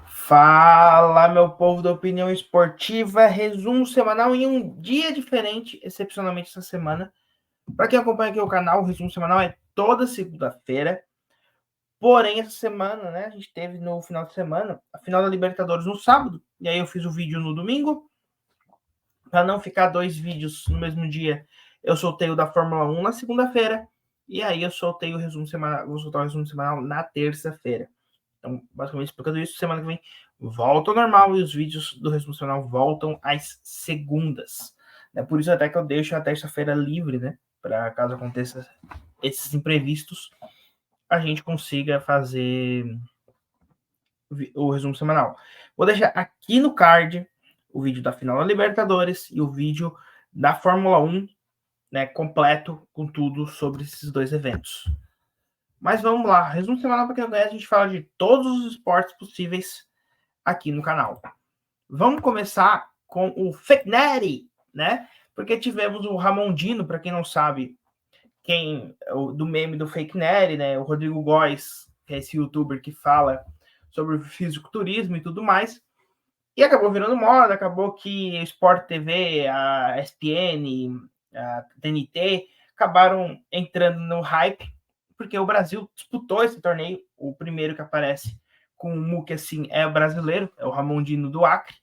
Fala, meu povo da opinião esportiva, resumo semanal em um dia diferente, excepcionalmente essa semana. Para quem acompanha aqui o canal, o resumo semanal é toda segunda-feira. Porém, essa semana, né, a gente teve no final de semana a final da Libertadores no sábado, e aí eu fiz o vídeo no domingo. Para não ficar dois vídeos no mesmo dia, eu soltei o da Fórmula 1 na segunda-feira, e aí eu soltei o resumo semanal, vou soltar o resumo semanal na terça-feira. Então, basicamente, explicando isso, semana que vem volta ao normal e os vídeos do resumo semanal voltam às segundas. É por isso até que eu deixo a terça-feira livre, né? Para caso aconteça esses imprevistos, a gente consiga fazer o resumo semanal. Vou deixar aqui no card o vídeo da final da Libertadores e o vídeo da Fórmula 1, né, completo com tudo sobre esses dois eventos. Mas vamos lá, resumo semanal para quem não conhece, a gente fala de todos os esportes possíveis aqui no canal. Vamos começar com o Fake Nery, né? Porque tivemos o Ramondino, para quem não sabe, do meme do Fake Nery, né? O Rodrigo Góes, que é esse youtuber que fala sobre o fisiculturismo e tudo mais. E acabou virando moda, acabou que o Sport TV, a ESPN, a TNT acabaram entrando no hype, porque o Brasil disputou esse torneio. O primeiro que aparece com o Muque assim é o brasileiro, é o Ramondino do Acre.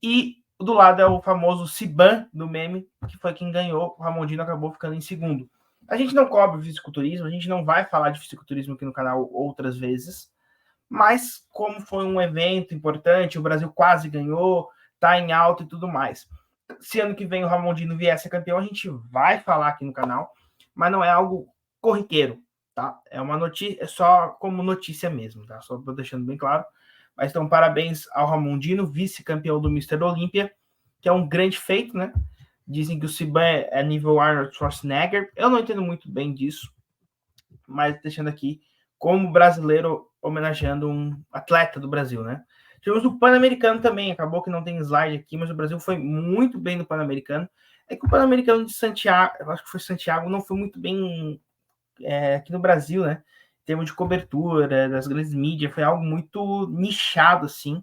E do lado é o famoso Siban do meme, que foi quem ganhou. O Ramondino acabou ficando em segundo. A gente não cobre fisiculturismo, a gente não vai falar de fisiculturismo aqui no canal outras vezes, mas como foi um evento importante, o Brasil quase ganhou, tá em alta e tudo mais. Se ano que vem o Ramondino vier a ser campeão, a gente vai falar aqui no canal, mas não é algo corriqueiro, tá? É uma notícia, é só como notícia mesmo, tá? Só deixando bem claro. Mas então, parabéns ao Ramondino, vice-campeão do Mr. Olímpia, que é um grande feito, né? Dizem que o Siban é nível Arnold Schwarzenegger. Eu não entendo muito bem disso, mas deixando aqui como brasileiro homenageando um atleta do Brasil, né? Tivemos o Pan-Americano também, acabou que não tem slide aqui, mas o Brasil foi muito bem no Pan-Americano. É que o Pan-Americano de Santiago, eu acho que foi Santiago, não foi muito bem aqui no Brasil, né? Em termos de cobertura, das grandes mídias, foi algo muito nichado, assim,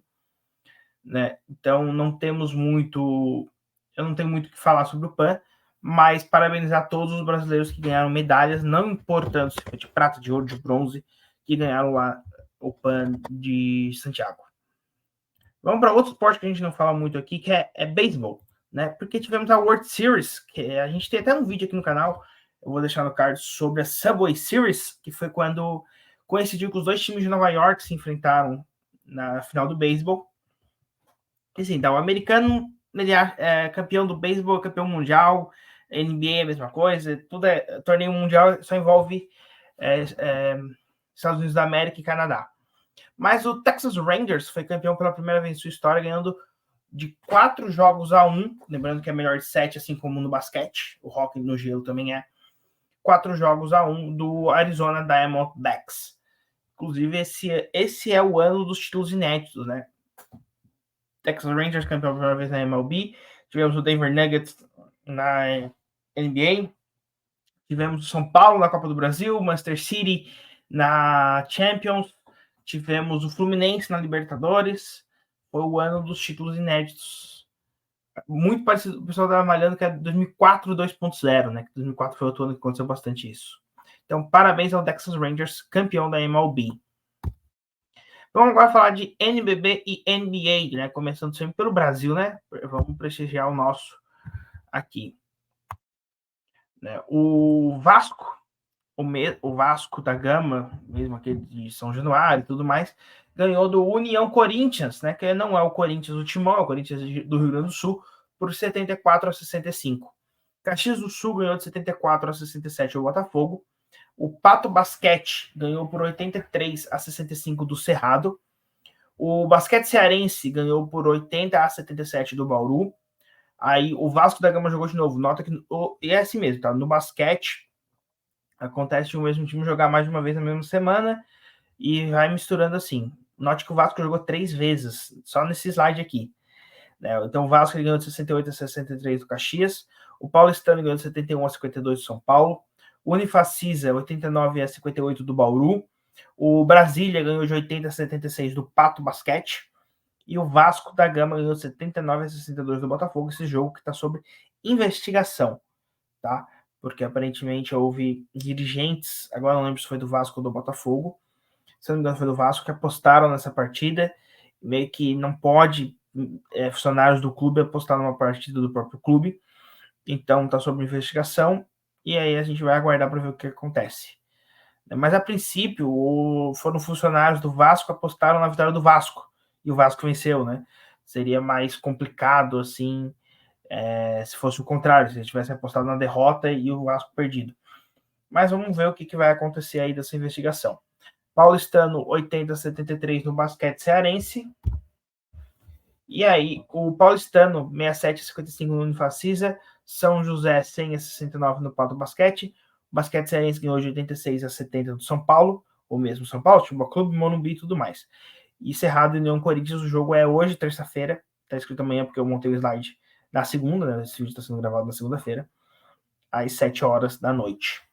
né? Então não temos muito. Eu não tenho muito o que falar sobre o PAN, mas parabenizar todos os brasileiros que ganharam medalhas, não importando se foi de prata, de ouro, de bronze, que ganharam lá o PAN de Santiago. Vamos para outro esporte que a gente não fala muito aqui, que é beisebol, né? Porque tivemos a World Series, que a gente tem até um vídeo aqui no canal, eu vou deixar no card, sobre a Subway Series, que foi quando coincidiu que os dois times de Nova York se enfrentaram na final do beisebol. Assim, então, o americano ele é campeão do beisebol, campeão mundial, NBA é a mesma coisa, tudo é torneio mundial, só envolve Estados Unidos da América e Canadá. Mas o Texas Rangers foi campeão pela primeira vez em sua história, ganhando de 4-1, lembrando que é melhor de 7, assim como no basquete, o hockey no gelo também é, 4-1 do Arizona Diamondbacks. Inclusive, esse é o ano dos títulos inéditos, né? Texas Rangers campeão pela primeira vez na MLB, tivemos o Denver Nuggets na NBA, tivemos o São Paulo na Copa do Brasil, Manchester City na Champions, tivemos o Fluminense na Libertadores. Foi o ano dos títulos inéditos. Muito parecido, o pessoal estava malhando que é 2004 2.0, né? 2004 foi outro ano que aconteceu bastante isso. Então, parabéns ao Texas Rangers, campeão da MLB. Vamos agora falar de NBB e NBA, né? Começando sempre pelo Brasil, né? Vamos prestigiar o nosso aqui. Né? O Vasco, o Vasco da Gama, mesmo aquele de São Januário e tudo mais, ganhou do União Corinthians, né? Que não é o Corinthians do Timão, é o Corinthians do Rio Grande do Sul, por 74-65. Caxias do Sul ganhou de 74-67 o Botafogo. O Pato Basquete ganhou por 83-65 do Cerrado. O Basquete Cearense ganhou por 80-77 do Bauru. Aí o Vasco da Gama jogou de novo. Nota que e é assim mesmo, tá? No basquete acontece de o mesmo time jogar mais de uma vez na mesma semana e vai misturando assim. Note que o Vasco jogou 3 vezes, só nesse slide aqui. Né? Então o Vasco ganhou de 68-63 do Caxias. O Paulistano ganhou de 71-52 do São Paulo. O Unifacisa, 89-58 do Bauru. O Brasília ganhou de 80-76 do Pato Basquete. E o Vasco da Gama ganhou 79-62 do Botafogo. Esse jogo que está sob investigação, tá? Porque aparentemente houve dirigentes, agora não lembro se foi do Vasco ou do Botafogo, se não me engano foi do Vasco, que apostaram nessa partida. Meio que não pode funcionários do clube apostar numa partida do próprio clube. Então está sob investigação. E aí a gente vai aguardar para ver o que acontece. Mas a princípio foram funcionários do Vasco que apostaram na vitória do Vasco. E o Vasco venceu, né? Seria mais complicado, assim, se fosse o contrário, se eles tivessem apostado na derrota e o Vasco perdido. Mas vamos ver o que vai acontecer aí dessa investigação. Paulistano 80-73 no basquete cearense. E aí, o Paulistano 67-55 no Unifacisa, São José 100-69 no Pato Basquete, o basquete cearense ganhou de 86-70 do São Paulo, ou mesmo São Paulo, Futebol Clube, Morumbi e tudo mais. E Cerrado e União Corinthians, o jogo é hoje, terça-feira, tá escrito amanhã porque eu montei o slide na segunda, né? Esse vídeo está sendo gravado na segunda-feira, às 7 horas da noite.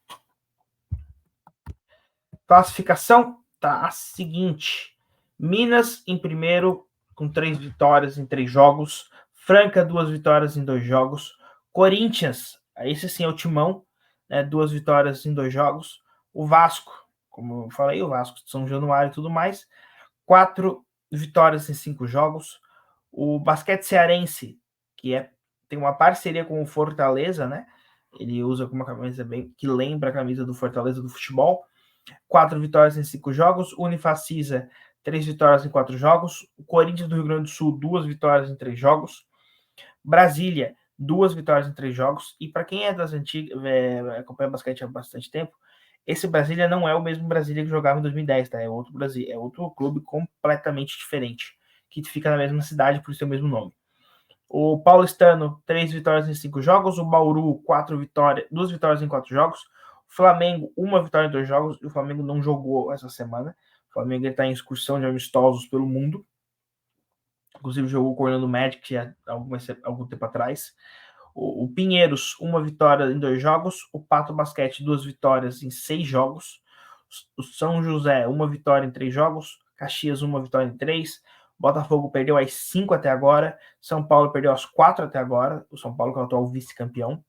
Classificação tá a seguinte: Minas em primeiro, com 3 vitórias em 3 jogos. Franca, 2 vitórias em 2 jogos. Corinthians, esse sim é o timão, né, 2 vitórias em 2 jogos. O Vasco, como eu falei, o Vasco de São Januário e tudo mais, 4 vitórias em 5 jogos. O basquete cearense, tem uma parceria com o Fortaleza, né? Ele usa com uma camisa bem que lembra a camisa do Fortaleza do futebol. 4 vitórias em 5 jogos. Unifacisa, 3 vitórias em 4 jogos. O Corinthians do Rio Grande do Sul, 2 vitórias em 3 jogos. Brasília, 2 vitórias em 3 jogos. E para quem é das antigas, acompanha basquete há bastante tempo, esse Brasília não é o mesmo Brasília que jogava em 2010, tá? É outro Brasília, é outro clube completamente diferente, que fica na mesma cidade, por isso é o mesmo nome. O Paulistano, 3 vitórias em 5 jogos. O Bauru, 2 vitórias em 4 jogos. O Flamengo, 1 vitória em 2 jogos. E o Flamengo não jogou essa semana. O Flamengo está em excursão de amistosos pelo mundo. Inclusive jogou com o Orlando Magic há algum tempo atrás. O Pinheiros, 1 vitória em 2 jogos. O Pato Basquete, 2 vitórias em 6 jogos. O São José, 1 vitória em 3 jogos. Caxias, 1 vitória em 3. Botafogo perdeu as 5 até agora. São Paulo perdeu as 4 até agora. O São Paulo que é o atual vice-campeão.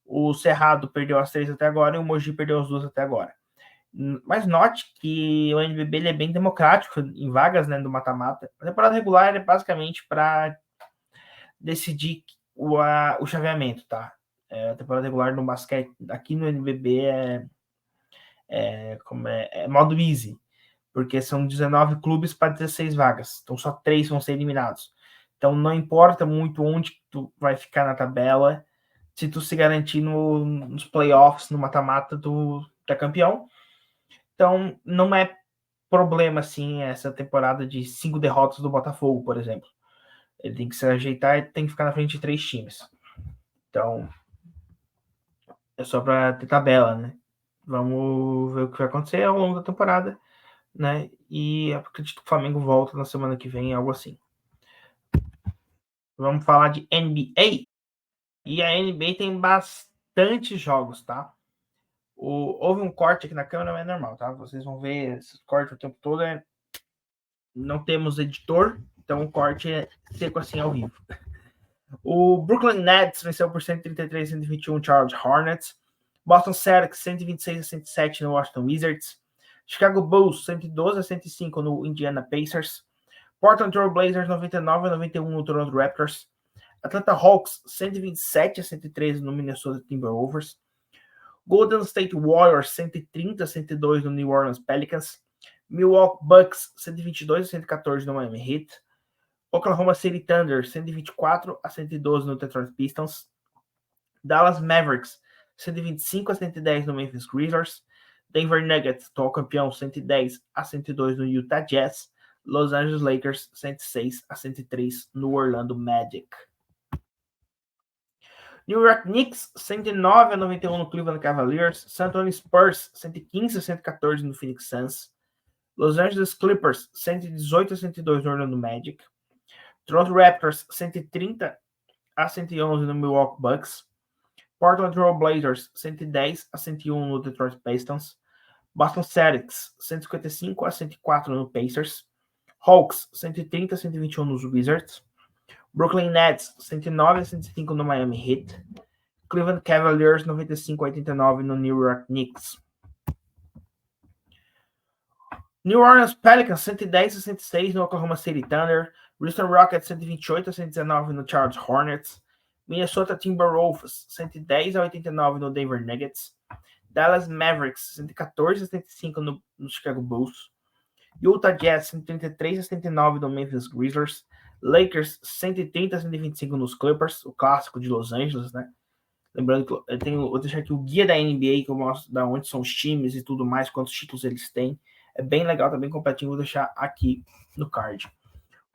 O Cerrado perdeu as 3 até agora. E o Mogi perdeu as 2 até agora. Mas note que o NBB ele é bem democrático em vagas, né, do mata-mata. A temporada regular é basicamente para decidir o chaveamento, tá? A temporada regular no basquete aqui no NBB é modo easy, porque são 19 clubes para 16 vagas, então só 3 vão ser eliminados. Então não importa muito onde tu vai ficar na tabela, se tu se garantir nos playoffs, no mata-mata, tu é campeão. Então não é problema assim essa temporada de 5 derrotas do Botafogo, por exemplo. Ele tem que se ajeitar e tem que ficar na frente de 3 times. Então é só para ter tabela, né? Vamos ver o que vai acontecer ao longo da temporada, né? E acredito que o Flamengo volta na semana que vem, algo assim. Vamos falar de NBA. E a NBA tem bastante jogos, tá? Houve um corte aqui na câmera, mas é normal, tá? Vocês vão ver esse corte o tempo todo. Não temos editor, então o corte é seco assim ao vivo. O Brooklyn Nets venceu por 133-121 o Charlotte Hornets. Boston Celtics 126-107 no Washington Wizards. Chicago Bulls 112-105 no Indiana Pacers. Portland Trail Blazers 99-91 no Toronto Raptors. Atlanta Hawks 127-113 no Minnesota Timberwolves. Golden State Warriors 130-102 no New Orleans Pelicans. Milwaukee Bucks 122-114 no Miami Heat. Oklahoma City Thunder 124-112 no Detroit Pistons. Dallas Mavericks 125-110 no Memphis Grizzlies. Denver Nuggets, atual campeão, 110-102 no Utah Jazz. Los Angeles Lakers 106-103 no Orlando Magic. New York Knicks 109-91 no Cleveland Cavaliers. San Antonio Spurs 115-114 no Phoenix Suns. Los Angeles Clippers 118-102 no Orlando Magic. Toronto Raptors 130-111 no Milwaukee Bucks. Portland Trail Blazers 110-101 no Detroit Pistons. Boston Celtics, 155-104 no Pacers. Hawks, 130-121 nos Wizards. Brooklyn Nets, 109-105 no Miami Heat. Cleveland Cavaliers, 95-89 no New York Knicks. New Orleans Pelicans, 110-106 no Oklahoma City Thunder. Houston Rockets, 128-119 no Charlotte Hornets. Minnesota Timberwolves, 110-89 no Denver Nuggets. Dallas Mavericks, 114-75 no Chicago Bulls. Utah Jazz, 133-79 no Memphis Grizzlies. Lakers, 130-125 nos Clippers, o clássico de Los Angeles, né? Lembrando que vou deixar aqui o guia da NBA, que eu mostro da onde são os times e tudo mais, quantos títulos eles têm. É bem legal, tá bem completinho, vou deixar aqui no card.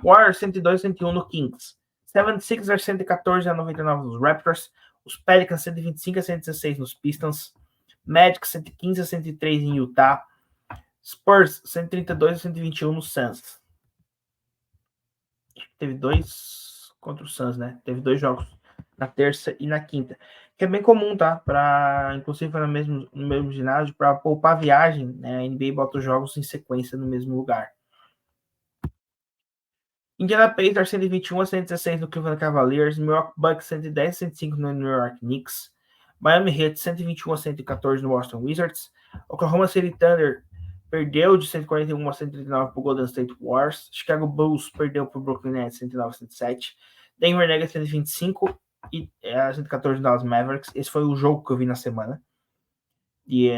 Warriors, 102-101 no Kings. 76ers, 114-99 nos Raptors. Os Pelicans, 125-116 nos Pistons. Magic, 115-103 em Utah. Spurs, 132-121 no Suns. Teve 2 contra o Suns, né? Teve 2 jogos na terça e na quinta. Que é bem comum, tá? Inclusive no mesmo ginásio, para poupar viagem, né? A NBA bota os jogos em sequência no mesmo lugar. Indiana Pacers, 121-116 no Cleveland Cavaliers. Milwaukee Bucks, 110-105 no New York Knicks. Miami Heat, 121-114 no Boston Wizards. Oklahoma City Thunder perdeu de 141-139 para o Golden State Warriors. Chicago Bulls perdeu para o Brooklyn Nets, 109-107. Denver Nuggets, 125 e 114 no Dallas Mavericks. Esse foi o jogo que eu vi na semana. E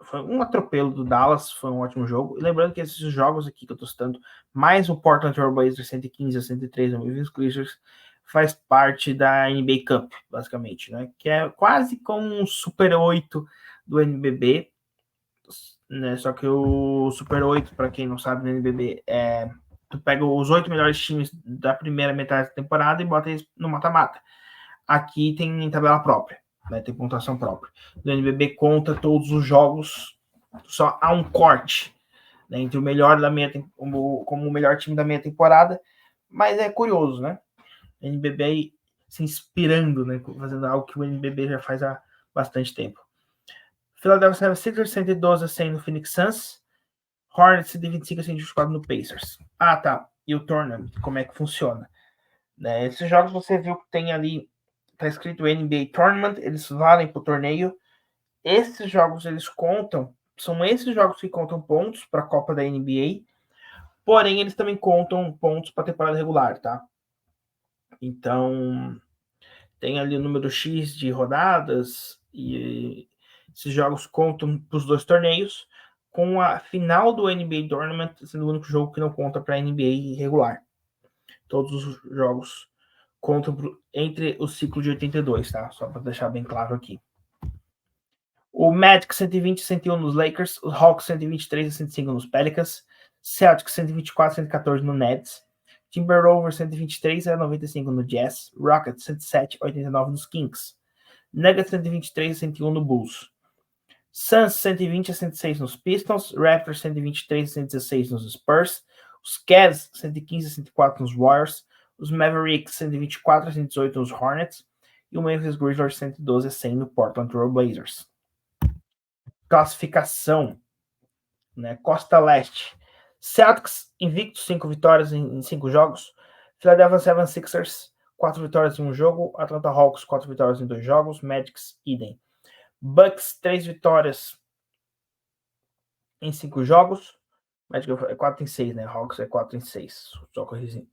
foi um atropelo do Dallas, foi um ótimo jogo. E lembrando que esses jogos aqui que eu tô citando, mais o Portland Trail Blazers 115-103 no Memphis Grizzlies, faz parte da NBA Cup, basicamente, né? Que é quase como um Super 8 do NBB, né? Só que o Super 8, para quem não sabe, no NBB tu pega os 8 melhores times da primeira metade da temporada e bota eles no mata-mata. Aqui tem tabela própria, né? Tem pontuação própria. No NBB conta todos os jogos, só há um corte, né, entre o melhor da meia como o melhor time da meia temporada, mas é curioso, né? O NBB aí se inspirando, né, fazendo algo que o NBB já faz há bastante tempo. Philadelphia 76ers 112-100 no Phoenix Suns. Hornets 125-124 no Pacers. Ah, tá. E o Tournament, como é que funciona? Né, esses jogos você viu que tem ali, tá escrito NBA Tournament, eles valem pro torneio. Esses jogos eles contam, são esses jogos que contam pontos para a Copa da NBA, porém eles também contam pontos para a temporada regular, tá? Então, tem ali o número X de rodadas e esses jogos contam para os 2 torneios, com a final do NBA Tournament sendo o único jogo que não conta para a NBA regular. Todos os jogos contam entre o ciclo de 82, tá? Só para deixar bem claro aqui. O Magic 120-101 nos Lakers, o Hawks 123-105 nos Pelicans, Celtics 124-114 no Nets, Timberwolves 123-95 no Jazz, Rockets 107-89 nos Kings, Nuggets 123-101 no Bulls, Suns 120-106 nos Pistons, Raptors 123-116 nos Spurs, os Cavs 115-104 nos Warriors, os Mavericks 124-118 nos Hornets e o Memphis Grizzlies 112-100 no Portland Trail Blazers. Classificação, né? Costa Leste. Celtics invicto, 5 vitórias em 5 jogos. Philadelphia 76ers, 4 vitórias em 1 jogo. Atlanta Hawks, 4 vitórias em 2 jogos. Magics, idem. Bucks, 3 vitórias em 5 jogos. Magic é 4 em 6, né? Hawks é 4 em 6. Só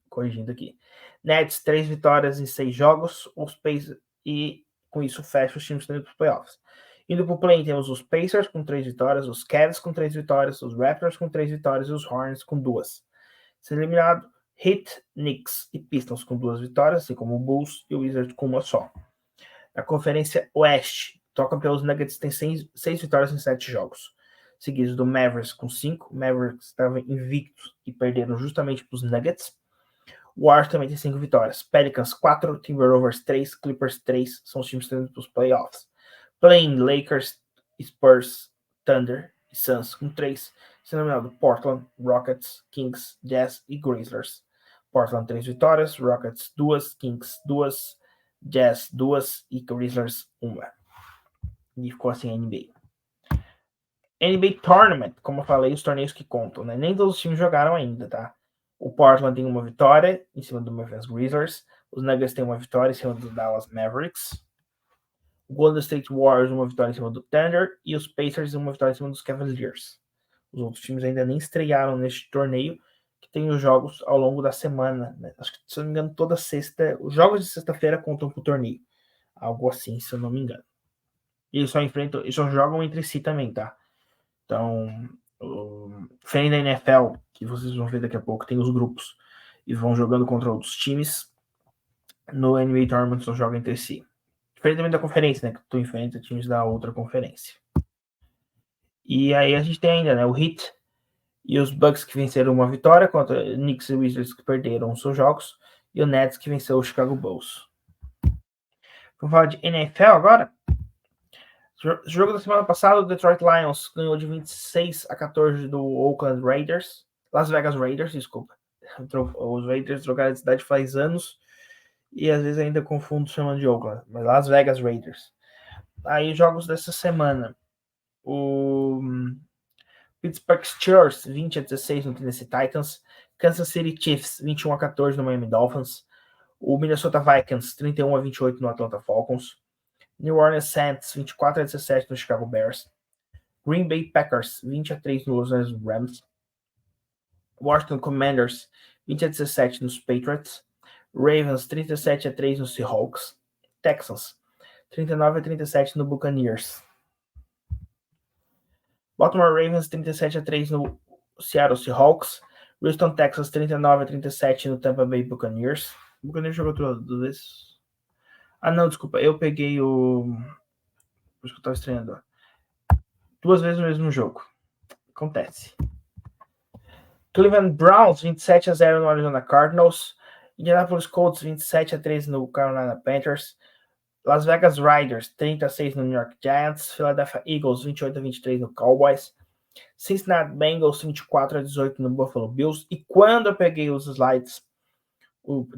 corrigindo aqui. Nets, 3 vitórias em 6 jogos. Os Pacers, e com isso fecha os times para os playoffs. Indo para o play, temos os Pacers com 3 vitórias, os Cavs com 3 vitórias, os Raptors com 3 vitórias e os Hornets com 2. Sendo eliminado, Heat, Knicks e Pistons com 2 vitórias, assim como o Bulls e o Wizards com uma só. Na Conferência Oeste, toca pelos Nuggets, tem 6 vitórias em 7 jogos. Seguidos do Mavericks com 5. Mavericks estavam invictos e perderam justamente para os Nuggets. O Warriors também tem 5 vitórias. Pelicans 4, Timberwolves 3, Clippers 3, são os times que estão para os playoffs. Playing Lakers, Spurs, Thunder e Suns com 3, sendo eliminado Portland, Rockets, Kings, Jazz e Grizzlies. Portland 3 vitórias, Rockets 2, Kings 2, Jazz 2 e Grizzlies 1. E ficou assim a NBA. NBA Tournament, como eu falei, os torneios que contam, né? Nem todos os times jogaram ainda, tá? O Portland tem uma vitória em cima do Memphis Grizzlies. Os Nuggets têm uma vitória em cima do Dallas Mavericks. O Golden State Warriors uma vitória em cima do Thunder. E os Pacers uma vitória em cima dos Cavaliers. Os outros times ainda nem estrearam neste torneio, que tem os jogos ao longo da semana, né? Acho que, se eu não me engano, toda sexta. Os jogos de sexta-feira contam pro torneio. Algo assim, se eu não me engano. E eles só jogam entre si também, tá? Então, diferente da NFL, que vocês vão ver daqui a pouco, tem os grupos e vão jogando contra outros times. No NBA Tournament só joga entre si. Diferente também da conferência, né? Que tu enfrenta times da outra conferência. E aí a gente tem ainda, né? O Heat e os Bucks que venceram uma vitória contra Knicks e Wizards que perderam os seus jogos. E o Nets que venceu o Chicago Bulls. Vamos falar de NFL agora? Jogo da semana passada, o Detroit Lions ganhou de 26-14 do Oakland Raiders. Las Vegas Raiders, desculpa. Os Raiders trocaram de cidade faz anos e às vezes ainda confundo chamando de Oakland, mas Las Vegas Raiders. Aí, jogos dessa semana. O Pittsburgh Steelers, 20-16 no Tennessee Titans. Kansas City Chiefs, 21-14 no Miami Dolphins. O Minnesota Vikings, 31-28 no Atlanta Falcons. New Orleans Saints, 24-17 no Chicago Bears. Green Bay Packers, 20-3 no Los Angeles Rams. Washington Commanders, 20-17 nos Patriots. Ravens, 37-3 no Seahawks. Texans, 39-37 no Buccaneers. Baltimore Ravens, 37-3 no Seattle Seahawks. Houston Texans, 39-37 no Tampa Bay Buccaneers. O Buccaneers jogou tudo isso. Ah, não, desculpa. Eu peguei o... Por isso que eu tava estranhando. 2 vezes no mesmo jogo. Acontece. Cleveland Browns, 27-0 no Arizona Cardinals. Indianapolis Colts, 27-13 no Carolina Panthers. Las Vegas Raiders, 30-6 no New York Giants. Philadelphia Eagles, 28-23 no Cowboys. Cincinnati Bengals, 24-18 no Buffalo Bills. E quando eu peguei os slides,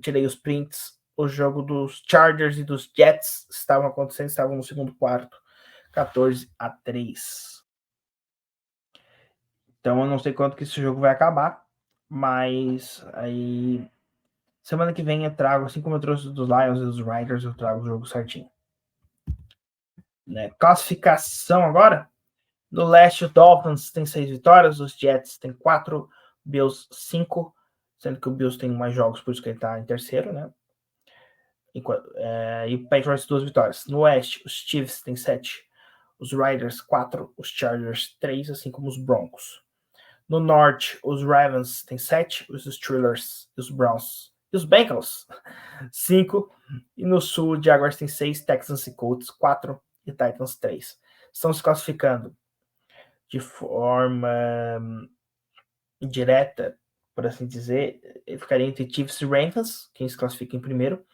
tirei os prints, o jogo dos Chargers e dos Jets estavam acontecendo, estavam no segundo quarto, 14-3. Então eu não sei quanto que esse jogo vai acabar, mas aí semana que vem eu trago, assim como eu trouxe dos Lions e dos Riders, eu trago o jogo certinho. Né? Classificação agora. No leste, o Dolphins tem 6 vitórias, os Jets tem 4, Bills 5, sendo que o Bills tem mais jogos, por isso que ele está em terceiro, né? E o Patriots 2 vitórias. No oeste, os Chiefs tem 7, os Riders 4, os Chargers 3, assim como os Broncos. No norte, os Ravens tem 7, os Steelers, os Browns e os Bengals 5. E no sul, o Jaguars tem 6, Texans e Colts 4 e Titans 3. Estão se classificando de forma direta, por assim dizer, ficaria entre Chiefs e Ravens, quem se classifica em primeiro,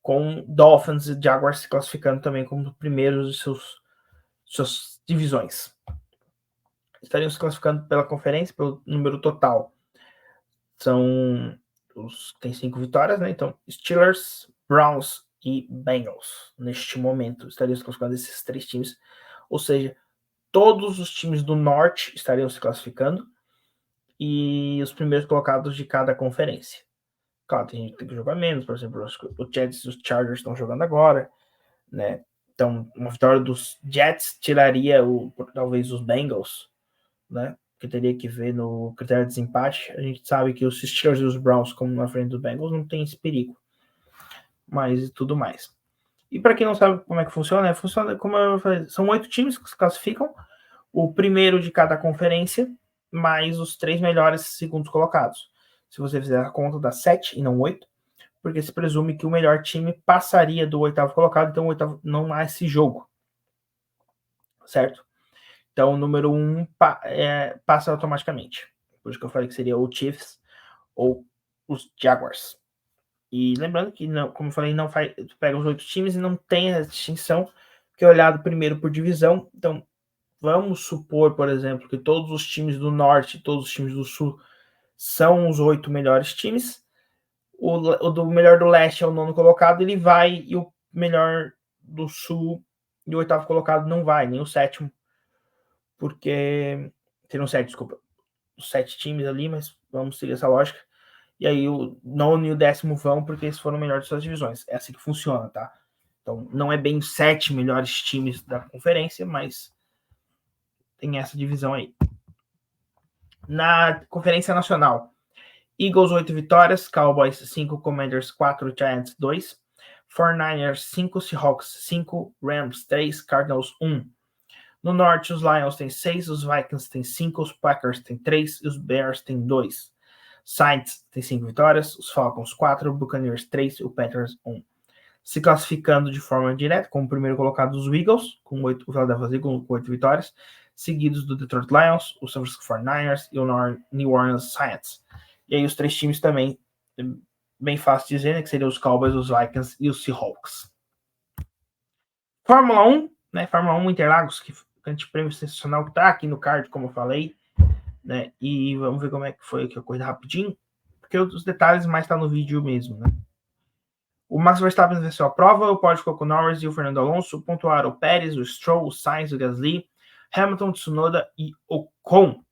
com Dolphins e Jaguars se classificando também como primeiros de suas divisões. Estariam se classificando pela conferência, pelo número total. Tem 5 vitórias, né? Então, Steelers, Browns e Bengals, neste momento, estariam se classificando esses 3 times. Ou seja, todos os times do norte estariam se classificando e os primeiros colocados de cada conferência. Claro, tem gente que tem que jogar menos, por exemplo, os Jets e os Chargers estão jogando agora, né? Então, uma vitória dos Jets tiraria talvez os Bengals, né? Que teria que ver no critério de desempate. A gente sabe que os Steelers e os Browns, como na frente dos Bengals, não tem esse perigo. Mas e tudo mais. E para quem não sabe como é que funciona, como eu falei, são 8 times que se classificam, o primeiro de cada conferência, mais os 3 melhores segundos colocados. Se você fizer a conta, dá 7 e não 8, porque se presume que o melhor time passaria do 8º colocado, então o 8º não há esse jogo. Certo? Então o número 1 passa automaticamente. Por isso que eu falei que seria o Chiefs ou os Jaguars. E lembrando que, não, como eu falei, não pega os 8 times e não tem a distinção, que é olhado primeiro por divisão. Então, vamos supor, por exemplo, que todos os times do norte, todos os times do sul são os 8 melhores times. O do melhor do leste é o 9º colocado, ele vai, e o melhor do sul e o 8º colocado não vai, nem o 7º, porque teriam 7, desculpa, 7 times ali, mas vamos seguir essa lógica. E aí o nono e o 10º vão porque eles foram melhores de suas divisões. É assim que funciona, tá? Então não é bem os 7 melhores times da conferência, mas tem essa divisão aí. Na Conferência Nacional, Eagles 8 vitórias, Cowboys 5, Commanders 4, Giants 2, 49ers 5, Seahawks 5, Rams 3, Cardinals 1. No norte, os Lions têm 6, os Vikings têm 5, os Packers têm 3 e os Bears têm 2. Saints tem 5 vitórias, os Falcons 4, Buccaneers 3 e o Panthers 1. Se classificando de forma direta, como primeiro colocado os Eagles, com 8, o Philadelphia Eagles com 8 vitórias, seguidos do Detroit Lions, o San Francisco 49ers e o New Orleans Saints. E aí os 3 times também, bem fácil de dizer, né, que seriam os Cowboys, os Vikings e os Seahawks. Fórmula 1, né, Fórmula 1 Interlagos, que grande prêmio sensacional que tá aqui no card, como eu falei, né, e vamos ver como é que foi aqui a corrida rapidinho, porque os detalhes mais tá no vídeo mesmo, né. O Max Verstappen venceu a prova, o pódio ficou com o Norris e o Fernando Alonso, pontuaram o Pérez, o Stroll, o Sainz, o Gasly, Hamilton, Tsunoda e Ocon.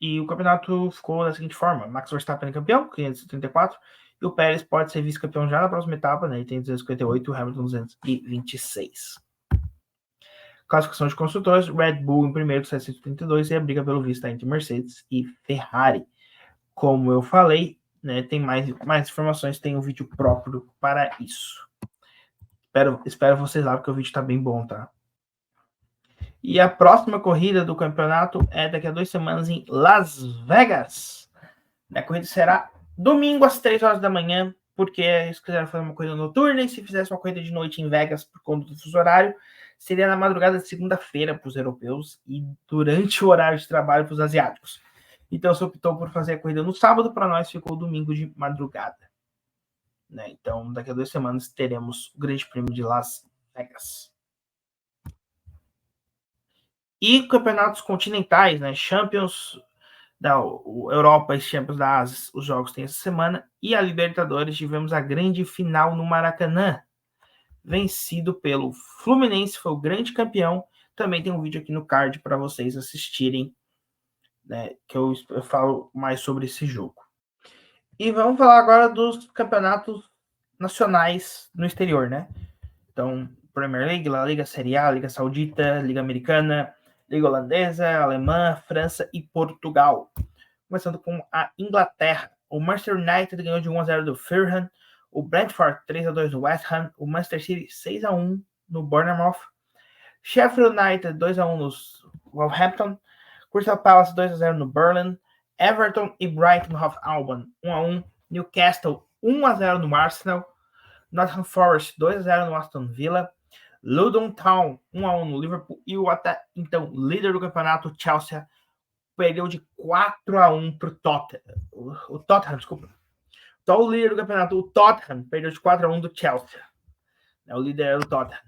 E o campeonato ficou da seguinte forma: Max Verstappen é campeão, 534, e o Pérez pode ser vice-campeão já na próxima etapa, né? Ele tem 258 e o Hamilton 226. Classificação de construtores, Red Bull em primeiro com 732 e a briga pelo vice está entre Mercedes e Ferrari. Como eu falei, né, tem mais informações, tem um vídeo próprio para isso. Espero vocês lá, porque o vídeo tá bem bom, tá? E a próxima corrida do campeonato é daqui a 2 semanas em Las Vegas. A corrida será domingo às 3 horas da manhã, porque eles quiseram fazer uma corrida noturna, e se fizesse uma corrida de noite em Vegas por conta do fuso horário, seria na madrugada de segunda-feira para os europeus e durante o horário de trabalho para os asiáticos. Então se optou por fazer a corrida no sábado, para nós ficou domingo de madrugada. Né? Então daqui a 2 semanas teremos o Grande Prêmio de Las Vegas. E campeonatos continentais, né? Champions da Europa e Champions da Ásia, os jogos tem essa semana. E a Libertadores, tivemos a grande final no Maracanã, vencido pelo Fluminense, foi o grande campeão. Também tem um vídeo aqui no card para vocês assistirem, né, que eu falo mais sobre esse jogo. E vamos falar agora dos campeonatos nacionais no exterior, né? Então, Premier League, La Liga, Série A, Liga Saudita, Liga Americana, Liga Holandesa, Alemã, França e Portugal. Começando com a Inglaterra. O Manchester United ganhou de 1-0 do Fulham, o Brentford 3-2 do West Ham, o Manchester City 6-1 no Bournemouth, Sheffield United 2-1 no Wolverhampton, Crystal Palace 2-0 no Burnley, Everton e Brighton Hove Albion 1-1, Newcastle 1-0 no Arsenal, Nottingham Forest 2-0 no Aston Villa, Luton Town 1-1 no Liverpool e o até então líder do campeonato Chelsea perdeu de 4-1 para o Tottenham. O Tottenham, desculpa. Então o líder do campeonato, o Tottenham, perdeu de 4-1 do Chelsea. O líder era o Tottenham.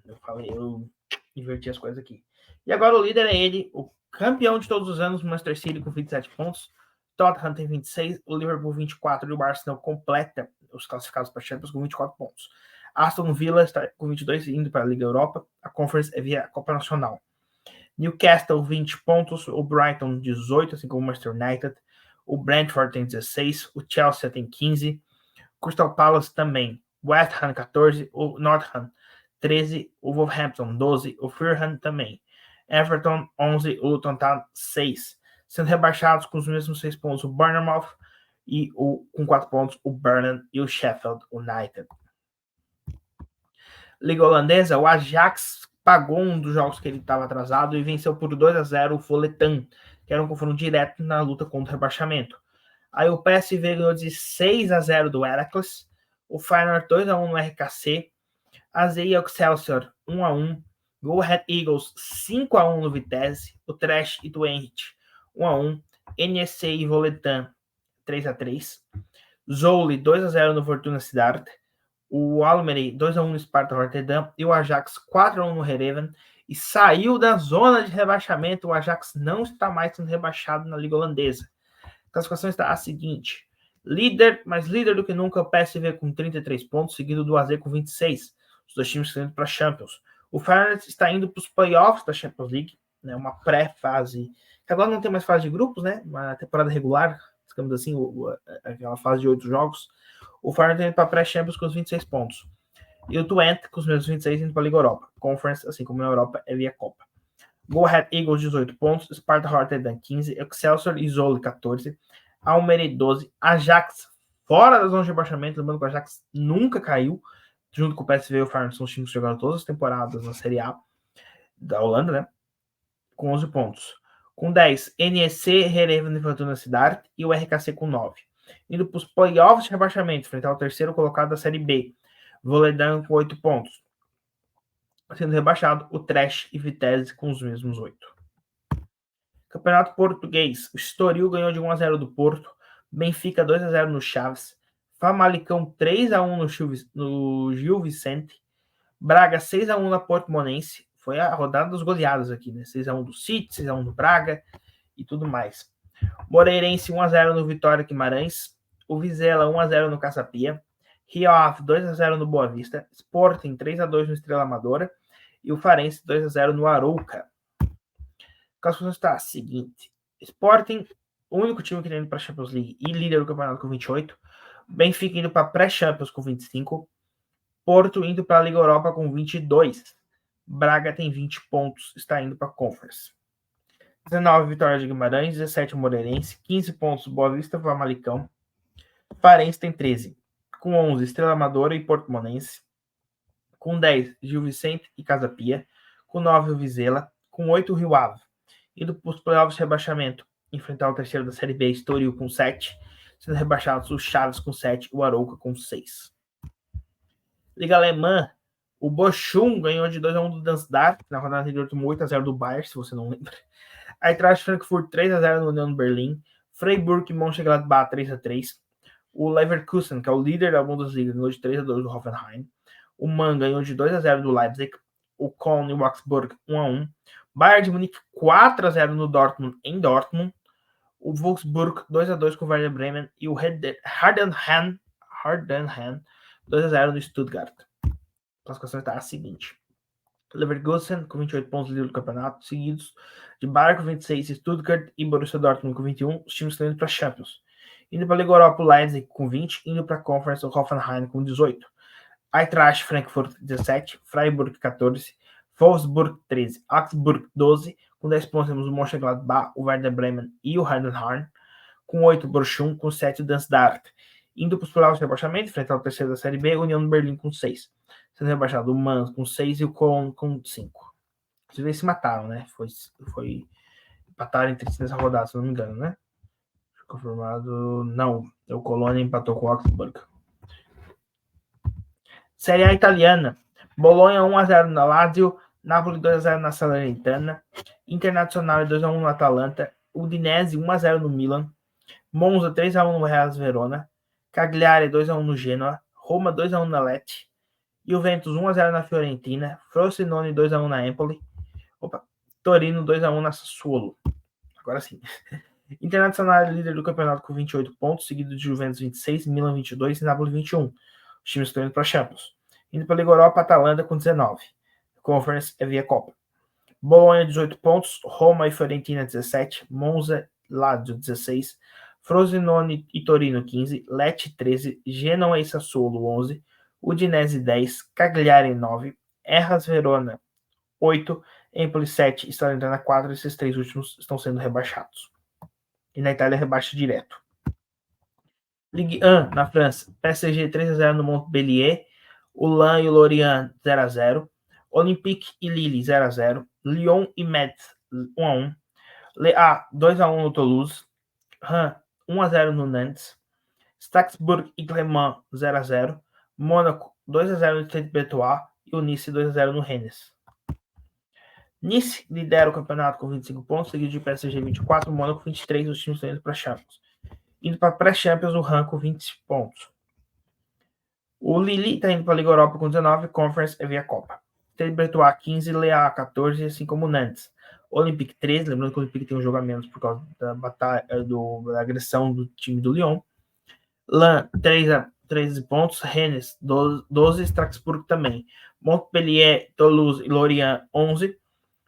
Eu inverti as coisas aqui. E agora o líder é ele, o campeão de todos os anos, o Manchester City com 27 pontos. Tottenham tem 26, o Liverpool 24 e o Arsenal completa os classificados para Champions com 24 pontos. Aston Villa está com 22 indo para a Liga Europa. A Conference é via Copa Nacional. Newcastle 20 pontos, o Brighton 18, assim como o Manchester United. O Brentford tem 16, o Chelsea tem 15, Crystal Palace também. West Ham 14, o Nottingham 13, o Wolverhampton 12, o Fulham também. Everton 11, o Luton Town 6. Sendo rebaixados com os mesmos 6 pontos o Bournemouth e com 4 pontos o Burnley e o Sheffield United. Liga Holandesa, o Ajax pagou um dos jogos que ele estava atrasado e venceu por 2-0 o Volendam, que era um confronto direto na luta contra o rebaixamento. Aí o PSV ganhou de 6-0 do Heracles, o Feyenoord 2-1 no RKC, AZ e Excelsior 1-1, Go Ahead Eagles 5-1 no Vitesse, o Trash e Twente 1-1, NEC e Volendam 3-3, Zwolle 2-0 no Fortuna Sittard, o Almere 2-1 no Sparta Rotterdam e o Ajax 4-1 no Heerenveen, e saiu da zona de rebaixamento. O Ajax não está mais sendo rebaixado na Liga Holandesa. A classificação está a seguinte: líder, mais líder do que nunca, o PSV com 33 pontos, seguido do AZ com 26. Os dois times estão indo para a Champions. O Feyenoord está indo para os playoffs da Champions League, né, uma pré-fase, que agora não tem mais fase de grupos, né, uma temporada regular, digamos assim, aquela fase de 8 jogos. O Feyenoord indo para a pré-Champions com os 26 pontos. E o Twente, com os mesmos 26, indo para a Liga Europa. Conference, assim como na Europa, é via Copa. Go Ahead Eagles, 18 pontos. Sparta Rotterdam, 15. Excelsior e Zwolle, 14. Almere, 12. Ajax, fora da zona de rebaixamento. Lembrando que o Ajax nunca caiu. Junto com o PSV e o Feyenoord, são os times que jogaram todas as temporadas na Série A da Holanda, né? Com 11 pontos. Com 10, NEC, Heerenveen e Fortuna Sittard. E o RKC com 9. Indo para os playoffs de rebaixamento, frente ao terceiro colocado da Série B. Volendam com 8 pontos. Sendo rebaixado o Trash e Vitesse com os mesmos 8. Campeonato Português. O Estoril ganhou de 1-0 do Porto. Benfica 2-0 no Chaves. Famalicão 3-1 no Gil Vicente. Braga 6-1 na Portimonense. Foi a rodada dos goleados aqui, né? 6-1 do City, 6-1 do Braga e tudo mais. Moreirense 1-0 no Vitória Guimarães. O Vizela 1-0 no Caçapia. Rio Ave 2-0 no Boa Vista. Sporting 3-2 no Estrela Amadora. E o Farense 2-0 no Arouca. A classificação está a seguinte: Sporting, o único time que está indo para a Champions League e líder do campeonato com 28. Benfica indo para a pré-Champions com 25. Porto indo para a Liga Europa com 22. Braga tem 20 pontos, está indo para a Conference. 19 Vitória de Guimarães, 17 Moreirense, 15 pontos Boa Vista, Famalicão. Farense tem 13. Com 11 Estrela Amadora e Portimonense. Com 10 Gil Vicente e Casa Pia. Com 9 o Vizela. Com 8 o Rio Ave. Indo para os playoffs de rebaixamento, enfrentar o terceiro da Série B, Estoril com 7. Sendo rebaixados o Chaves com 7, o Arouca com 6. Liga Alemã, o Bochum ganhou de 2-1 do Darmstadt, na rodada anterior tomou 8-0 do Bayern, se você não lembra. Eintracht Frankfurt 3-0 no União Berlim. Freiburg e Mönchengladbach 3-3. O Leverkusen, que é o líder da Bundesliga, ganhou de 3-2 do Hoffenheim. O Mann ganhou de 2-0 do Leipzig. O Köln e o Augsburg 1-1. Bayern de Munique 4-0 no Dortmund em Dortmund. O Wolfsburg 2-2 com o Werder Bremen. E o Heidenheim 2-0 no Stuttgart. A classificação está a seguinte: Leverkusen com 28 pontos, líder do campeonato, seguidos de Bayern com 26, Stuttgart e Borussia Dortmund com 21. Os times estão indo para a Champions. Indo para a Liga Europa, o Leipzig com 20, indo para a Conference, o Hoffenheim com 18. Eintracht Frankfurt 17, Freiburg 14, Wolfsburg 13, Augsburg 12, com 10 pontos temos o Mönchengladbach, o Werder Bremen e o Heidenheim, com 8 o Bochum, com 7 o Darmstadt. Indo para os playoffs de rebaixamento, enfrentar o terceiro da Série B, a União de Berlim com 6. Sendo rebaixado o Mainz com 6 e o Köln com 5. Vocês se mataram, né? Foi empataram entre si nessa rodada, se não me engano, né? Confirmado. Não, o Colônia empatou com o Augsburg. Série A italiana. Bolonha 1-0 na Lazio. Napoli 2-0 na Salernitana. Internazionale 2-1 no Atalanta. Udinese 1-0 no Milan. Monza 3-1 no Hellas Verona. Cagliari 2-1 no Genoa. Roma 2-1 na Lecce. Juventus 1-0 na Fiorentina. Frosinone 2-1 na Empoli. Torino 2-1 na Sassuolo. Agora sim. Internacional líder do campeonato com 28 pontos, seguido de Juventus 26, Milan 22 e Napoli 21. Os times estão indo para a Champions. Indo para a Liga Europa, Atalanta com 19. Conference é via Copa. Bolonha 18 pontos, Roma e Fiorentina 17, Monza, Lazio 16, Frosinone e Torino 15, Lecce 13, Genoa e Sassuolo 11, Udinese 10, Cagliari 9, Hellas Verona 8, Empoli 7 e Salernitana 4. Esses 3 últimos estão sendo rebaixados. E na Itália rebaixa direto. Ligue 1 na França, PSG 3-0 no Montpellier, o Lan e o Lorient 0-0, Olympique e Lille 0-0, Lyon e Metz 1-1, Le A 2-1 no Toulouse, Rennes 1-0 no Nantes, Strasbourg e Clermont 0-0, Mônaco 2-0 no Stade Brestois e o Nice 2-0 no Rennes. Nice lidera o campeonato com 25 pontos, seguido de PSG 24, Mônaco 23, os times estão indo para a Champions. Indo para a pré-Champions, o Rennes com 20 pontos. O Lille está indo para a Liga Europa com 19, Conference é via Copa. Stade Brestois 15, Le A 14, assim como o Nantes. Olympique 13, lembrando que o Olympique tem um jogo a menos por causa da batalha, da agressão do time do Lyon. Lan 13 pontos, Rennes 12, Strasbourg também. Montpellier, Toulouse e Lorient, 11.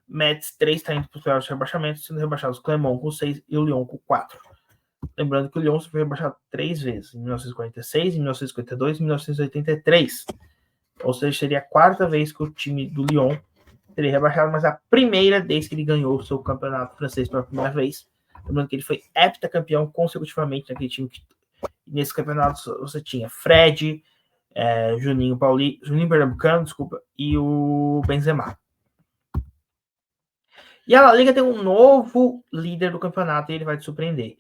Metz, 3 está indo para os playoffs de rebaixamento, sendo rebaixados Clermont com 6 e o Lyon com 4. Lembrando que o Lyon foi rebaixado 3 vezes, em 1946, em 1952 e em 1983. Ou seja, seria a quarta vez que o time do Lyon teria rebaixado, mas a primeira desde que ele ganhou o seu campeonato francês pela primeira vez. Lembrando que ele foi heptacampeão consecutivamente naquele time. Nesse campeonato você tinha Fred, Juninho Pernambucano, e o Benzema. E a La Liga tem um novo líder do campeonato e ele vai te surpreender.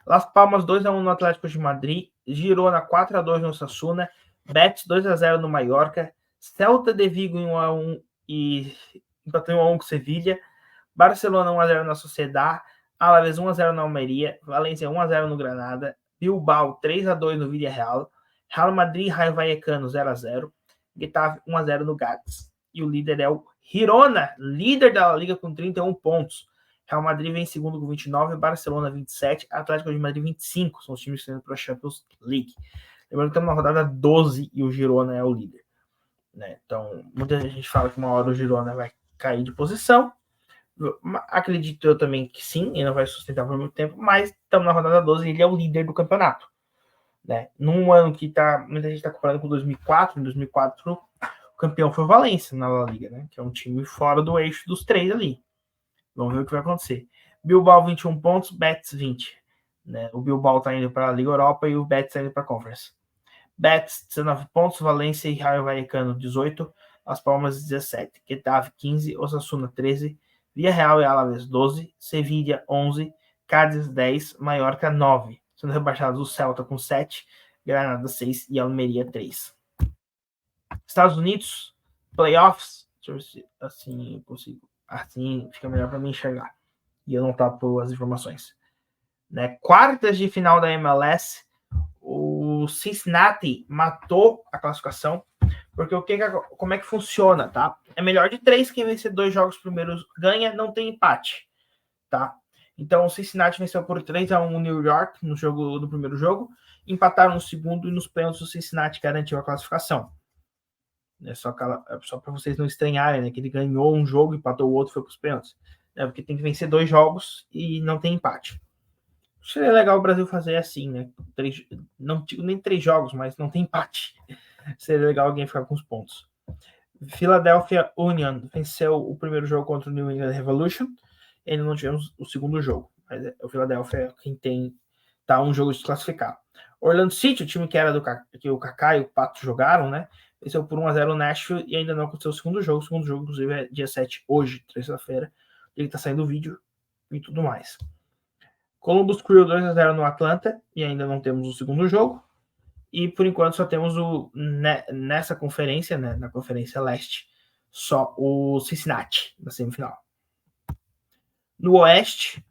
Las Palmas 2-1 no Atlético de Madrid, Girona 4-2 no Osasuna, Betis 2-0 no Mallorca, Celta de Vigo 1-1 e empatou 1-1 com Sevilha, Barcelona 1-0 na Sociedad, Alavés 1-0 na Almeria, Valência 1-0 no Granada, Bilbao 3-2 no Villarreal, Real Madrid Rayo Vallecano 0-0, Getafe 1-0 no Gades. E o líder é o Girona, líder da Liga com 31 pontos. Real Madrid vem em segundo com 29, Barcelona 27, Atlético de Madrid 25. São os times que estão para a Champions League. Lembrando que estamos na rodada 12 e o Girona é o líder. Né? Então, muita gente fala que uma hora o Girona vai cair de posição. Acredito eu também que sim, ele não vai sustentar por muito tempo, mas estamos na rodada 12 e ele é o líder do campeonato. Né? Num ano que muita gente está comparando com 2004, em 2004 o campeão foi o Valência na La Liga, né? Que é um time fora do eixo dos três ali. Vamos ver o que vai acontecer. Bilbao 21 pontos, Betis 20. Né? O Bilbao está indo para a Liga Europa e o Betis está indo para a Conference. Betis 19 pontos, Valência e Rayo Vallecano 18, Las Palmas 17, Getafe 15, Osasuna 13, Villarreal e Alavés 12, Sevilla 11, Cádiz 10, Mallorca 9. Sendo rebaixados o Celta com 7, Granada 6 e Almeria 3. Estados Unidos, playoffs. Deixa eu ver se assim eu consigo. Assim fica melhor para mim enxergar. E eu não tapo as informações. Né? Quartas de final da MLS, o Cincinnati matou a classificação. Porque como é que funciona, tá? É melhor de 3, quem vencer 2 jogos primeiros ganha, não tem empate, tá? Então o Cincinnati venceu por 3-1 o New York no primeiro jogo, empataram no segundo e nos pênaltis o Cincinnati garantiu a classificação. É só para vocês não estranharem, né? Que ele ganhou um jogo, empatou o outro, foi para os pênaltis. Né? Porque tem que vencer 2 jogos e não tem empate. Seria legal o Brasil fazer assim, né? Não nem 3 jogos, mas não tem empate. Seria legal alguém ficar com os pontos. Philadelphia Union venceu o primeiro jogo contra o New England Revolution. Ainda não tivemos o segundo jogo. Mas o Philadelphia é quem tá um jogo desclassificado. Orlando City, o time que era que o Kaká e o Pato jogaram, né? Venceu por 1-0 o Nashville e ainda não aconteceu o segundo jogo. O segundo jogo, inclusive, é dia 7, hoje, terça-feira. Ele tá saindo o vídeo e tudo mais. Columbus Crew 2-0 no Atlanta e ainda não temos o segundo jogo. E por enquanto só temos nessa conferência, né, na Conferência Leste, só o Cincinnati na semifinal. No Oeste,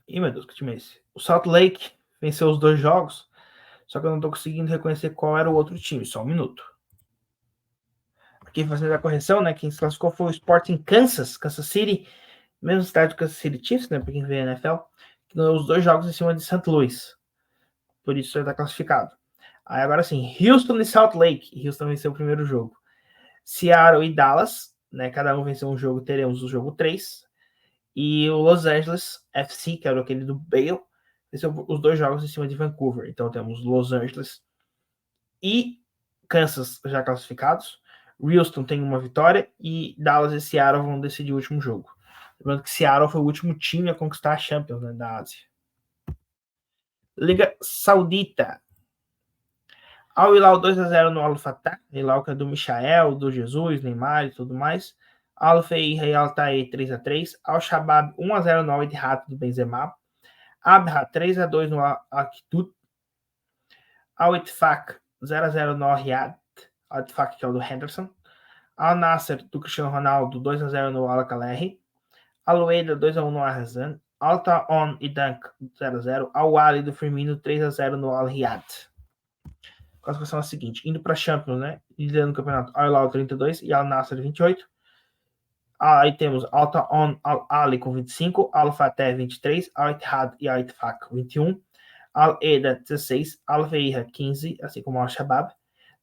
Ih, meu Deus, que time é esse? O Salt Lake venceu os 2 jogos, só que eu não estou conseguindo reconhecer qual era o outro time, só um minuto. Aqui fazendo a correção, né, quem se classificou foi o Sporting Kansas City, mesmo cidade do Kansas City Chiefs, né, para quem vê a NFL, que ganhou os 2 jogos em cima de St. Louis. Por isso está classificado. Aí agora sim, Houston e Salt Lake. Houston venceu o primeiro jogo. Seattle e Dallas, né? Cada um venceu um jogo, teremos o jogo 3. E o Los Angeles FC, que era aquele do Bale, venceu os 2 jogos em cima de Vancouver. Então temos Los Angeles e Kansas já classificados. Houston tem uma vitória e Dallas e Seattle vão decidir o último jogo. Lembrando que Seattle foi o último time a conquistar a Champions, né, da Ásia. Liga Saudita. Al Hilal 2-0 no Al Fatah, Hilal que é do Michael, do Jesus, Neymar e tudo mais. Al Fei Real Tae 3-3. Al Shabab 1-0 no Al Ittihad do Benzema. Abha 3-2 no Al-Qidud. Al Ittifaq 0-0 no Al Riyadh. Al Ittifaq que é o do Henderson. Al Nasser do Cristiano Ronaldo 2-0 no Al Kalehi. Al Weda 2-1 no Al Hazan. Al Ta'on e Dunk 0-0. Al Wali do Firmino 3-0 no Al Riyadh. A classificação é a seguinte, indo para a Champions, né? Liderando o campeonato, Al Hilal 32 e Al Nassr 28. Aí temos Al Ta'on Al Ali com 25, Al Fateh 23, Al Ittihad e Al Ittifaq 21, Al Eda 16, Al Feiha 15, assim como Al Shabab,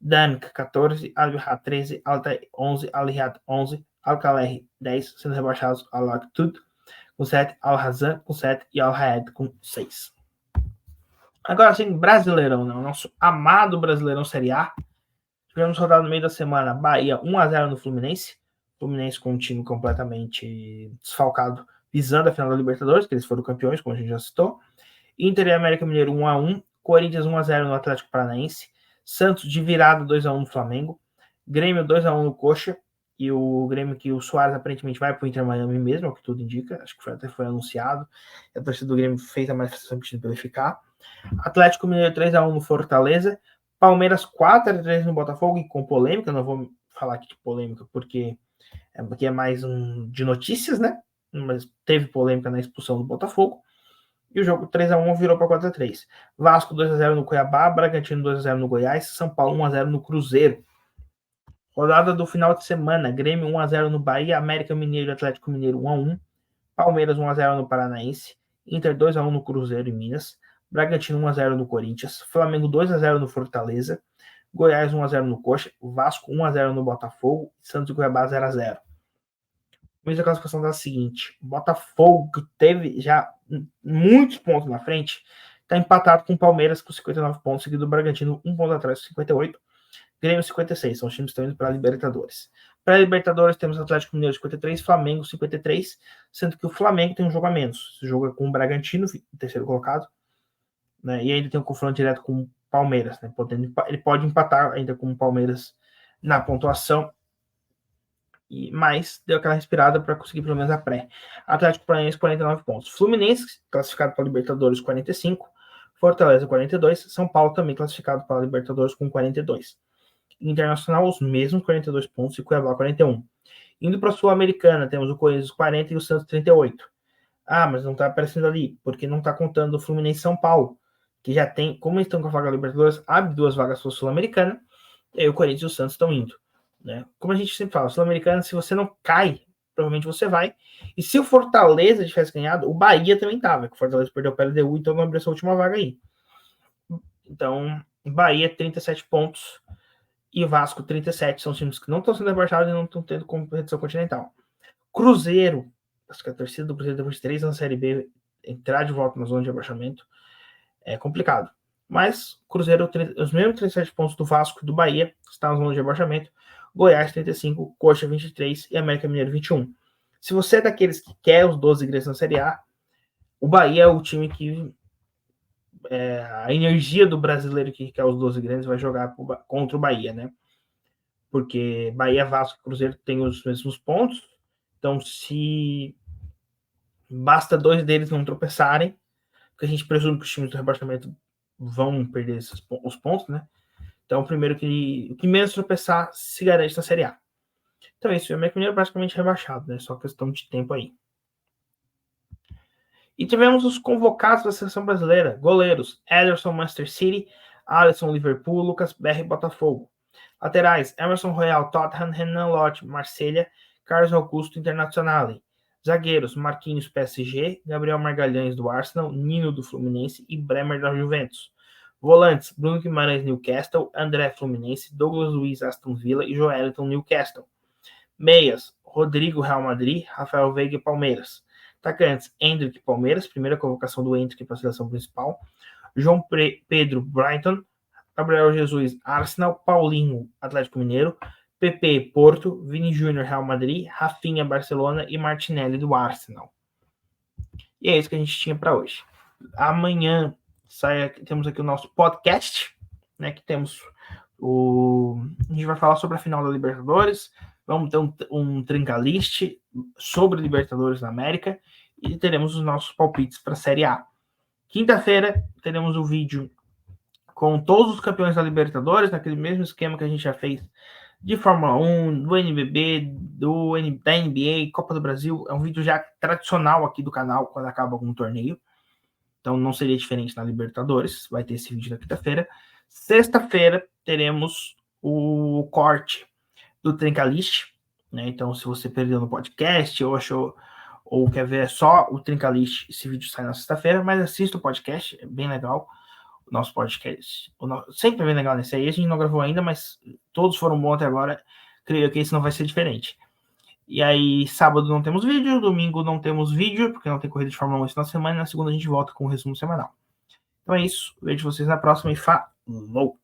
Dank 14, Al-Ittihad 13, Al-Ittihad 11, Al-Riyadh 11, Al-Khaler 10, sendo rebaixados Al-Aktut com 7, Al-Hazan com 7 e Al-Raed com 6. Agora sim, Brasileirão, né? O nosso amado Brasileirão Série A. Tivemos rodada no meio da semana, Bahia 1-0 no Fluminense. Fluminense com um time completamente desfalcado, visando a final da Libertadores, que eles foram campeões, como a gente já citou. Inter e América Mineiro 1-1, Corinthians 1-0 no Atlético Paranaense, Santos de virada 2-1 no Flamengo, Grêmio 2-1 no Coxa, e o Grêmio que o Suárez aparentemente vai para o Inter Miami mesmo, é o que tudo indica, acho que até foi anunciado, a torcida do Grêmio fez a manifestação pedindo para ele ficar. Atlético Mineiro 3-1 no Fortaleza, Palmeiras 4-3 no Botafogo, e com polêmica, não vou falar aqui de polêmica porque é mais de notícias, né? Mas teve polêmica na expulsão do Botafogo. E o jogo 3-1 virou para 4-3. Vasco 2-0 no Cuiabá, Bragantino 2-0 no Goiás, São Paulo 1-0 no Cruzeiro. Rodada do final de semana, Grêmio 1-0 no Bahia, América Mineiro e Atlético Mineiro 1-1, Palmeiras 1-0 no Paranaense, Inter 2-1 no Cruzeiro em Minas, Bragantino 1-0 no Corinthians, Flamengo 2-0 no Fortaleza, Goiás 1-0 no Coxa, Vasco 1-0 no Botafogo, Santos e Cuiabá 0-0. Mas a classificação da seguinte: Botafogo, que teve já muitos pontos na frente, está empatado com o Palmeiras com 59 pontos, seguido do Bragantino 1 ponto atrás com 58, Grêmio 56, são os times que estão indo para a Libertadores. Para a Libertadores temos Atlético Mineiro 53, Flamengo 53, sendo que o Flamengo tem um jogo a menos. Esse jogo é com o Bragantino, terceiro colocado, né? E ainda tem um confronto direto com o Palmeiras, né? Ele pode empatar ainda com o Palmeiras na pontuação, mas deu aquela respirada para conseguir pelo menos a pré. Atlético Paranaense 49 pontos. Fluminense classificado para a Libertadores 45, Fortaleza 42, São Paulo também classificado para a Libertadores com 42. Internacional os mesmos 42 pontos e Cuiabá 41. Indo para a Sul-Americana, temos o Corinthians 40 e o Santos 38. Ah, mas não está aparecendo ali, porque não está contando o Fluminense e São Paulo, que já tem, como eles estão com a vaga da Libertadores, abre 2 vagas para a Sul-Americana, e aí o Corinthians e o Santos estão indo. Né? Como a gente sempre fala, Sul-Americana, se você não cai, provavelmente você vai. E se o Fortaleza tivesse ganhado, o Bahia também estava, que o Fortaleza perdeu para o LDU, então não abriu essa última vaga aí. Então, Bahia 37 pontos e Vasco 37, são times que não estão sendo rebaixados e não estão tendo competição continental. Cruzeiro, acho que a torcida do Cruzeiro depois de 3 anos na Série B, entrar de volta na zona de rebaixamento é complicado. Mas Cruzeiro, os mesmos 37 pontos do Vasco e do Bahia, está na zona de rebaixamento. Goiás 35, Coxa 23 e América Mineiro 21. Se você é daqueles que quer os 12 ingressos na Série A, o Bahia é o time que a energia do brasileiro que quer os 12 grandes vai jogar contra o Bahia, né? Porque Bahia, Vasco e Cruzeiro têm os mesmos pontos, então se basta 2 deles não tropeçarem, porque a gente presume que os times do rebaixamento vão perder os pontos, né? Então, o primeiro que menos tropeçar se garante na Série A. Então é isso, o América Mineiro é praticamente rebaixado, né? Só questão de tempo aí. E tivemos os convocados da seleção brasileira: goleiros, Ederson, Manchester City, Alisson, Liverpool, Lucas Berry, Botafogo. Laterais, Emerson Royal, Tottenham, Renan Lodge, Marselha, Carlos Augusto, Internazionale. Zagueiros, Marquinhos, PSG, Gabriel Magalhães, do Arsenal, Nino, do Fluminense e Bremer, da Juventus. Volantes, Bruno Guimarães, Newcastle, André, Fluminense, Douglas Luiz, Aston Villa e Joelinton, Newcastle. Meias, Rodrigo, Real Madrid, Rafael Veiga, Palmeiras. Atacantes, Endrick, Palmeiras, primeira convocação do Endrick para a seleção principal. João Pedro, Brighton. Gabriel Jesus, Arsenal. Paulinho, Atlético Mineiro. PP, Porto. Vini Júnior, Real Madrid. Rafinha, Barcelona. E Martinelli, do Arsenal. E é isso que a gente tinha para hoje. Amanhã temos aqui o nosso podcast, né? Que temos a gente vai falar sobre a final da Libertadores. Vamos ter um trinca-list sobre Libertadores na América e teremos os nossos palpites para a Série A. Quinta-feira teremos o vídeo com todos os campeões da Libertadores, naquele mesmo esquema que a gente já fez de Fórmula 1, do NBB, da NBA, Copa do Brasil. É um vídeo já tradicional aqui do canal quando acaba algum torneio. Então não seria diferente na Libertadores. Vai ter esse vídeo na quinta-feira. Sexta-feira teremos o corte do Trinca-List, né? Então, se você perdeu no podcast ou quer ver só o Trinca-List, esse vídeo sai na sexta-feira, mas assista o podcast, é bem legal. nosso podcast. Sempre bem legal nesse aí. A gente não gravou ainda, mas todos foram bons até agora. Creio que esse não vai ser diferente. E aí, sábado não temos vídeo, domingo não temos vídeo, porque não tem corrida de Fórmula 1 esse final de semana, e na segunda a gente volta com o resumo semanal. Então é isso. Vejo vocês na próxima e falou!